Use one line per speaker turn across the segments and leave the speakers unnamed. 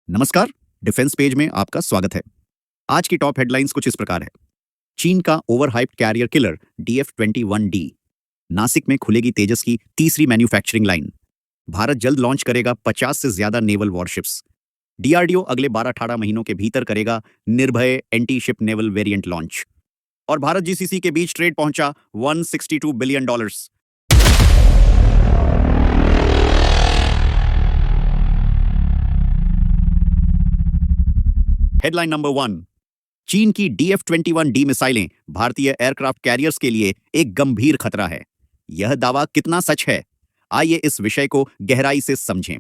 नमस्कार। Defence page में आपका स्वागत है। आज की टॉप हेडलाइंस कुछ इस प्रकार है। चीन का overhyped career killer DF-21D। Nashik में खुलेगी तेजस की तीसरी मैन्युफैक्चरिंग लाइन। भारत जल्द लॉन्च करेगा 50 से ज्यादा नेवल वॉरशिप्स। DRDO अगले 12-18 महीनों के भीतर करेगा निर्भय anti ship naval variant launch. और भारत GCC के बीच ट्रेड पहुंचा $162 बिलियन। Headline number 1। चीन की DF-21D मिसाइलें भारतीय एयरक्राफ्ट कैरियर्स के लिए एक गंभीर खतरा है। यह दावा कितना सच है? आइए इस विषय को गहराई से समझें।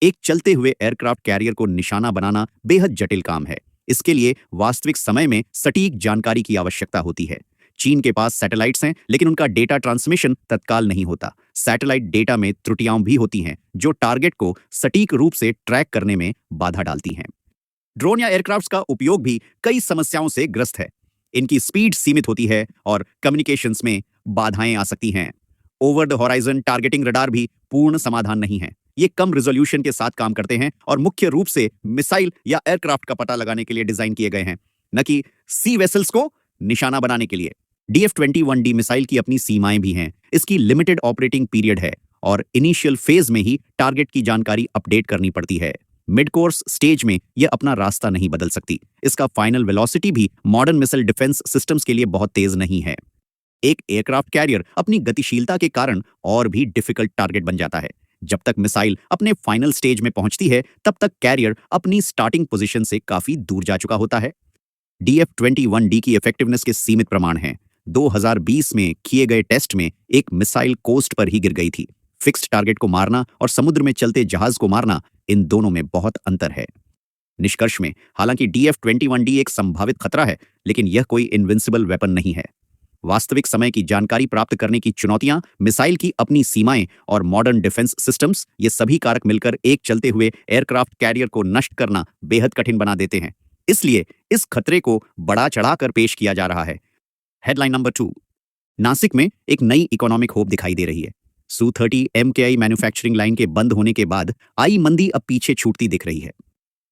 एक चलते हुए एयरक्राफ्ट कैरियर को निशाना बनाना बेहद जटिल काम है। इसके लिए वास्तविक समय में सटीक जानकारी की आवश्यकता होती है। चीन के पास सैटेलाइट्स हैं, लेकिन उनका डेटा ट्रांसमिशन तत्काल नहीं होता। सैटेलाइट डेटा में त्रुटियां भी होती हैं, जो टारगेट को सटीक रूप से ट्रैक करने में बाधा डालती हैं। ड्रोन या एयरक्राफ्ट्स का उपयोग भी कई समस्याओं से ग्रस्त है। इनकी स्पीड सीमित होती है और कम्युनिकेशंस में बाधाएं आ सकती हैं। Over the horizon targeting radar भी पूर्ण समाधान नहीं है। ये कम रिजोल्यूशन के साथ काम करते हैं और मुख्य रूप से मिसाइल या एयरक्राफ्ट का पता लगाने के लिए डिजाइन किए गए हैं, न कि सी वेसल्स को निशाना बनाने के लिए। DF-21D मिसाइल की अपनी सीमाएं भी हैं। इसकी लिमिटेड ऑपरेटिंग पीरियड है और इनिशियल फेज में ही टारगेट की जानकारी अपडेट करनी पड़ती है। मिड कोर्स स्टेज में यह अपना रास्ता नहीं बदल सकती। इसका फाइनल वेलोसिटी भी मॉडर्न मिसाइल डिफेंस सिस्टम्स के लिए बहुत तेज नहीं है। एक एयरक्राफ्ट कैरियर अपनी गतिशीलता के कारण और भी डिफिकल्ट टारगेट बन जाता है। जब तक मिसाइल अपने फाइनल स्टेज में पहुंचती है, तब तक कैरियर अपनी स्टार्टिंग पोजीशन से काफी दूर जा चुका होता है। DF-21D की इफेक्टिवनेस के सीमित प्रमाण हैं। 2020 में किए गए टेस्ट में एक मिसाइल कोस्ट पर ही गिर गई थी। फिक्स्ड टारगेट को मारना और समुद्र में चलते जहाज को मारना, इन दोनों में बहुत अंतर है। निष्कर्ष में, हालांकि DF-21D एक संभावित खतरा है, लेकिन यह कोई इनविंसिबल वेपन नहीं है। वास्तविक समय की जानकारी प्राप्त करने की चुनौतियां, मिसाइल की अपनी सीमाएं और मॉडर्न डिफेंस सिस्टम्स, ये सभी कारक मिलकर एक चलते हुए एयरक्राफ्ट कैरियर को नष्ट करना बेहद कठिन बना देते हैं। इसलिए इस खतरे को बढ़ा चढ़ाकर पेश किया जा रहा है। Headline number 2। नासिक में एक नई इकोनॉमिक होप दिखाई दे रही है। Su-30 MKI मैन्युफैक्चरिंग लाइन के बंद होने के बाद आई मंदी अब पीछे छूटती दिख रही है।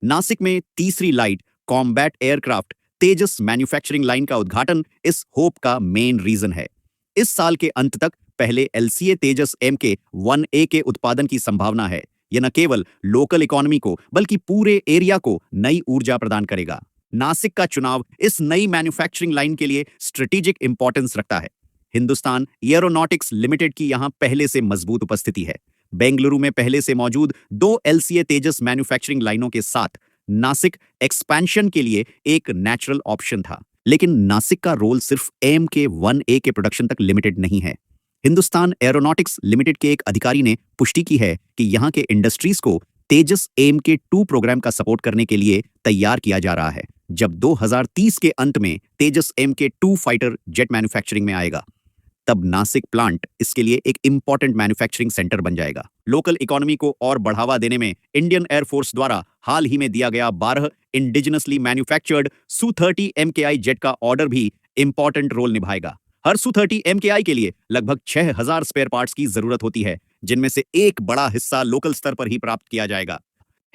नासिक में तीसरी लाइट कॉम्बैट एयरक्राफ्ट तेजस मैन्युफैक्चरिंग लाइन का उद्घाटन इस होप का मेन रीजन है। इस साल के अंत तक पहले LCA तेजस Mk-1A के उत्पादन की संभावना है। यह न केवल लोकल इकोनॉमी को, बल्कि पूरे एरिया को नई ऊर्जा प्रदान करेगा। नासिक का चुनाव इस नई मैन्युफैक्चरिंग लाइन के लिए स्ट्रेटेजिक इंपॉर्टेंस रखता है। हिंदुस्तान एरोनॉटिक्स लिमिटेड की यहां पहले से मजबूत उपस्थिति है। बेंगलुरु में पहले से मौजूद 2 LCA तेजस मैन्युफैक्चरिंग लाइनों के साथ नासिक एक्सपेंशन के लिए एक नेचुरल ऑप्शन था। लेकिन नासिक का रोल सिर्फ Mk-1A के प्रोडक्शन तक लिमिटेड नहीं है। हिंदुस्तान एरोनॉटिक्स लिमिटेड के एक अधिकारी ने पुष्टि की है कि यहां के इंडस्ट्रीज को तेजस Mk-2 प्रोग्राम का सपोर्ट करने के लिए तैयार किया जा रहा है, जब 2030 के अंत में तेजस Mk-2 फाइटर जेट मैन्युफैक्चरिंग में आएगा। तब नासिक प्लांट इसके लिए एक इंपॉर्टेंट मैन्युफैक्चरिंग सेंटर बन जाएगा। लोकल इकोनॉमी को और बढ़ावा देने में इंडियन एयरफोर्स द्वारा हाल ही में दिया गया 12 indigenously manufactured Su-30 MKI jet का ऑर्डर भी इंपॉर्टेंट रोल निभाएगा। हर Su-30 MKI के लिए लगभग 6000 स्पेयर पार्ट्स की जरूरत होती है, जिनमें से एक बड़ा हिस्सा लोकल स्तर पर ही प्राप्त किया जाएगा।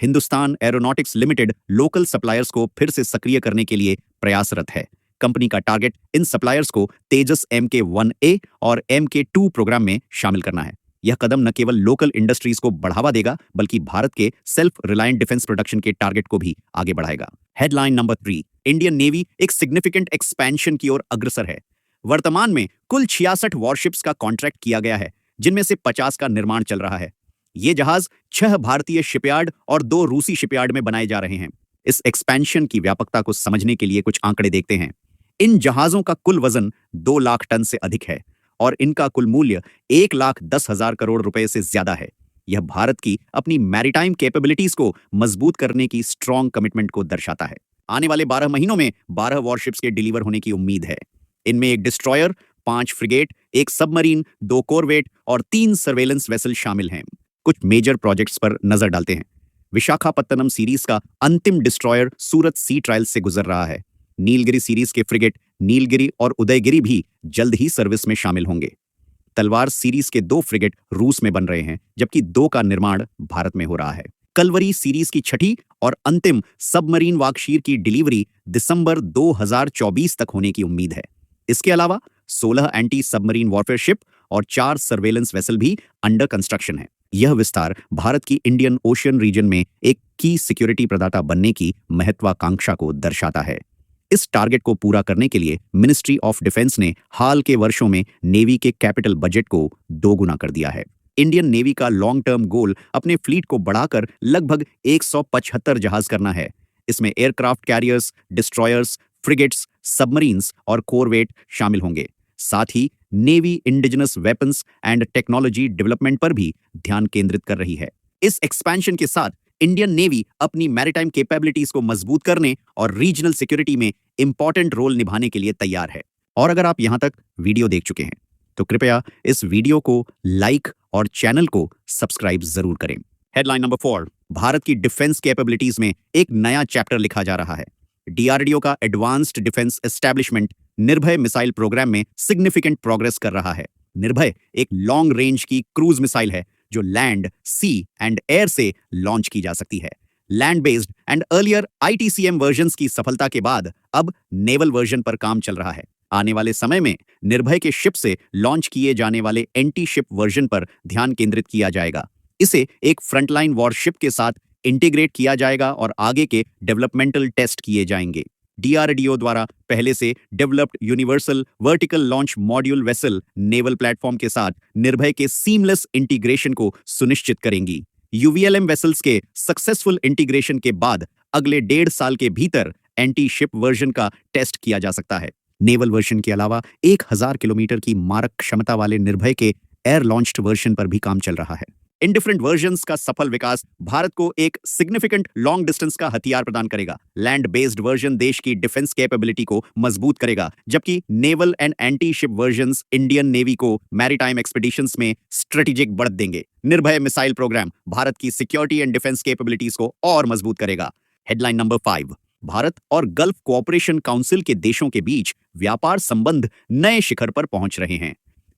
Hindustan aeronautics limited local suppliers को फिर से सक्रिय करने के लिए प्रयासरत है। कंपनी का टारगेट इन सप्लायर्स को तेजस Mk-1A और Mk-2 प्रोग्राम में शामिल करना है। यह कदम न केवल लोकल इंडस्ट्रीज को बढ़ावा देगा, बल्कि भारत के सेल्फ रिलायंट डिफेंस प्रोडक्शन के टारगेट को भी आगे बढ़ाएगा। Headline number 3। इंडियन नेवी एक सिग्निफिकेंट एक्सपेंशन की ओर अग्रसर है। वर्तमान में कुल 66 वॉरशिप्स का कॉन्ट्रैक्ट किया गया है, जिनमें से 50 का निर्माण चल रहा है। ये जहाज 6 भारतीय शिपयार्ड और 2 रूसी शिपयार्ड में बनाए जा रहे हैं। इस एक्सपेंशन की व्यापकता को समझने के लिए कुछ आंकड़े देखते हैं। इन जहाजों का कुल वजन 2 लाख टन से अधिक है और इनका कुल मूल्य 1,10,000 करोड़ रुपए से ज्यादा है। यह भारत की अपनी मैरीटाइम कैपेबिलिटीज को मजबूत करने की स्ट्रॉन्ग कमिटमेंट को दर्शाता है। आने वाले 12 महीनों में 12 वॉरशिप्स के डिलीवर होने की उम्मीद है। इनमें एक डिस्ट्रॉयर, 5 फ्रिगेट, एक सबमरीन, 2 कोरवेट और 3 सर्वेलेंस वेसल शामिल हैं। कुछ मेजर प्रोजेक्ट्स पर नजर डालते हैं। विशाखापत्तनम सीरीज का अंतिम डिस्ट्रॉयर सूरत सी ट्रायल से गुजर रहा है। नीलगिरी सीरीज के फ्रिगेट नीलगिरी और उदयगिरी भी जल्द ही सर्विस में शामिल होंगे। तलवार सीरीज के 2 फ्रिगेट रूस में बन रहे हैं, जबकि 2 का निर्माण भारत में हो रहा है। कलवरी सीरीज की छठी और अंतिम सबमरीन वार्कशीर की डिलीवरी दिसंबर 2024 तक होने की उम्मीद है। इसके अलावा 16 एंटी सबमरीन वॉरफेयर शिप और 4 सर्वेलेंस वेसल भी अंडर कंस्ट्रक्शन है। यह विस्तार भारत की इंडियन ओशियन रीजन में एक की सिक्योरिटी प्रदाता बनने की महत्वाकांक्षा को दर्शाता है। इस टारगेट को पूरा करने के लिए मिनिस्ट्री ऑफ डिफेंस ने हाल के वर्षों में नेवी के कैपिटल बजट को दोगुना कर दिया है। इंडियन नेवी का लॉन्ग टर्म गोल अपने फ्लीट को बढ़ाकर लगभग 175 जहाज करना है। इसमें aircraft carriers, destroyers, frigates, submarines और कोरवेट शामिल होंगे। साथ ही navy indigenous weapons and technology development पर भी ध्यान केंद्रित कर रही है। इस एक्सपेंशन के साथ इंडियन नेवी अपनी मैरिटाइम कैपेबिलिटीज को मजबूत करने और रीजनल सिक्योरिटी में इंपॉर्टेंट रोल निभाने के लिए तैयार है। और अगर आप यहां तक वीडियो देख चुके हैं तो कृपया इस वीडियो को लाइक और चैनल को सब्सक्राइब जरूर करें। हेडलाइन नंबर 4, भारत की डिफेंस कैपेबिलिटीज में एक नया चैप्टर लिखा जा रहा है। डीआरडीओ का advanced defence establishment Nirbhay missile programme में सिग्निफिकेंट प्रोग्रेस कर रहा है। निर्भय एक लॉन्ग रेंज की क्रूज मिसाइल है जो लैंड, सी एंड एयर से लॉन्च की जा सकती है। Land based and earlier ITCM versions की सफलता के बाद अब नेवल वर्जन पर काम चल रहा है। आने वाले समय में निर्भय के शिप से लॉन्च किए जाने वाले एंटी शिप वर्जन पर ध्यान केंद्रित किया जाएगा। इसे एक फ्रंटलाइन वॉरशिप के साथ इंटीग्रेट किया जाएगा और आगे के डेवलपमेंटल टेस्ट किए जाएंगे। डीआरडीओ द्वारा पहले से developed universal vertical launch module vessel naval platform के साथ निर्भय के सीमलेस इंटीग्रेशन को सुनिश्चित करेंगी। यूवीएलएम वेसल्स के सक्सेसफुल इंटीग्रेशन के बाद अगले 1.5 साल के भीतर एंटी शिप वर्जन का टेस्ट किया जा सकता है। नेवल वर्जन के अलावा 1000 किलोमीटर की मारक क्षमता वाले निर्भय के एयर लॉन्च्ड वर्जन पर भी काम चल रहा है। इन डिफरेंट वर्जन्स का सफल विकास भारत को एक सिग्निफिकेंट लॉन्ग डिस्टेंस का हथियार प्रदान करेगा। लैंड बेस्ड वर्जन देश की डिफेंस कैपेबिलिटी को मजबूत करेगा, जबकि naval and anti ship versions Indian navy को मैरीटाइम एक्सपीडिशंस में स्ट्रेटेजिक बढ़त देंगे। निर्भय मिसाइल प्रोग्राम भारत की सिक्योरिटी एंड डिफेंस कैपेबिलिटीज को और मजबूत करेगा। हेडलाइन नंबर 5, भारत और गल्फ कोऑपरेशन काउंसिल के देशों के बीच व्यापार संबंध नए शिखर पर पहुंच रहे हैं।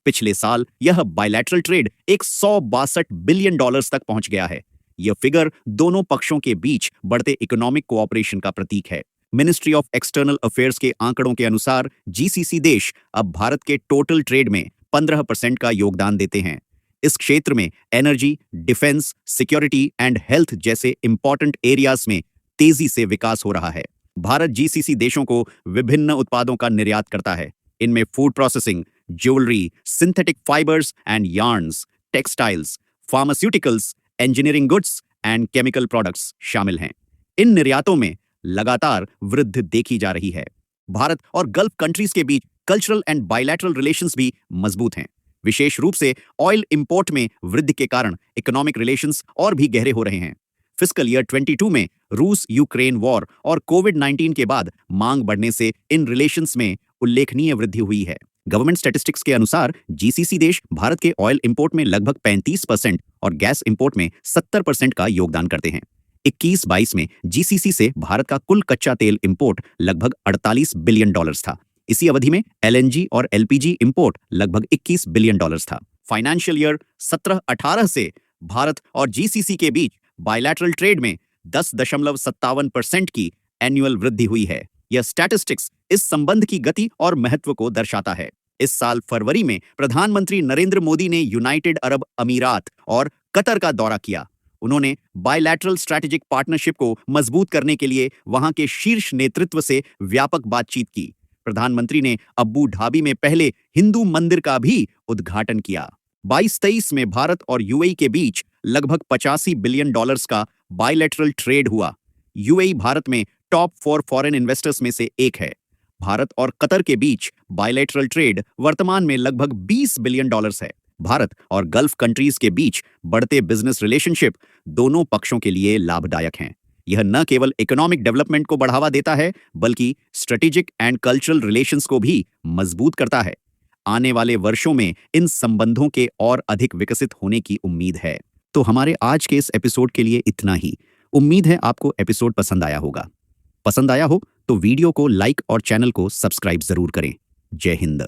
पिछले साल यह बायलैटरल ट्रेड $162 बिलियन तक पहुंच गया है। यह फिगर दोनों पक्षों के बीच बढ़ते इकोनॉमिक कोऑपरेशन का प्रतीक है। मिनिस्ट्री ऑफ एक्सटर्नल अफेयर्स के आंकड़ों के अनुसार जीसीसी देश अब भारत के टोटल ट्रेड में 15% का योगदान देते हैं। इस क्षेत्र में energy, defence, security and health जैसे इंपॉर्टेंट एरियाज में तेजी से विकास हो रहा है। भारत जीसीसी देशों को विभिन्न उत्पादों का निर्यात करता है। इनमें food processing, jewellery, synthetic fibres and yarns, textiles, pharmaceuticals, engineering goods and chemical products शामिल हैं। इन निर्यातों में लगातार वृद्धि देखी जा रही है। भारत और गल्फ कंट्रीज के बीच कल्चरल एंड बायलैटरल रिलेशंस भी मजबूत हैं। विशेष रूप से ऑयल इंपोर्ट में वृद्धि के कारण इकोनॉमिक रिलेशंस और भी गहरे हो रहे हैं। फिस्कल ईयर 22 में रूस यूक्रेन वॉर और कोविड-19 के बाद मांग बढ़ने से इन रिलेशंस में उल्लेखनीय वृद्धि हुई है। गवर्नमेंट स्टैटिस्टिक्स के अनुसार जीसीसी देश भारत के ऑयल इंपोर्ट में लगभग 35% और गैस इंपोर्ट में 70% का योगदान करते हैं। 21-22 में जीसीसी से भारत का कुल कच्चा तेल इंपोर्ट लगभग $48 बिलियन था। इसी अवधि में एलएनजी और एलपीजी इंपोर्ट लगभग $21 बिलियन था। फाइनेंशियल ईयर 17-18 से भारत और जीसीसी के बीच बायलैटरल ट्रेड में 10.57% की एनुअल वृद्धि हुई है। यह स्टैटिस्टिक्स इस संबंध की गति और महत्व को दर्शाता है। इस साल फरवरी में प्रधानमंत्री नरेंद्र मोदी ने यूनाइटेड अरब अमीरात और कतर का दौरा किया। उन्होंने बायलैटरल स्ट्रैटेजिक पार्टनरशिप को मजबूत करने के लिए वहां के शीर्ष नेतृत्व से व्यापक बातचीत की। प्रधानमंत्री ने अब्बू धाबी में पहले हिंदू मंदिर का भी उद्घाटन किया। 22-23 में भारत और यूएई के बीच लगभग $85 बिलियन का बायलैटरल ट्रेड हुआ। यूएई भारत में टॉप 4 फॉरेन इन्वेस्टर्स में से एक है। भारत और कतर के बीच बायलैटरल ट्रेड वर्तमान में लगभग $20 बिलियन है। भारत और गल्फ कंट्रीज के बीच बढ़ते बिजनेस रिलेशनशिप दोनों पक्षों के लिए लाभदायक हैं। यह न केवल इकोनॉमिक डेवलपमेंट को बढ़ावा देता है, बल्कि स्ट्रेटेजिक एंड कल्चरल रिलेशंस को भी मजबूत करता है। आने वाले वर्षों में इन संबंधों के और अधिक विकसित होने की उम्मीद है। तो हमारे आज के इस एपिसोड के लिए इतना ही। उम्मीद है आपको एपिसोड पसंद आया होगा। पसंद आया हो तो वीडियो को लाइक और चैनल को सब्सक्राइब जरूर करें। जय हिंद।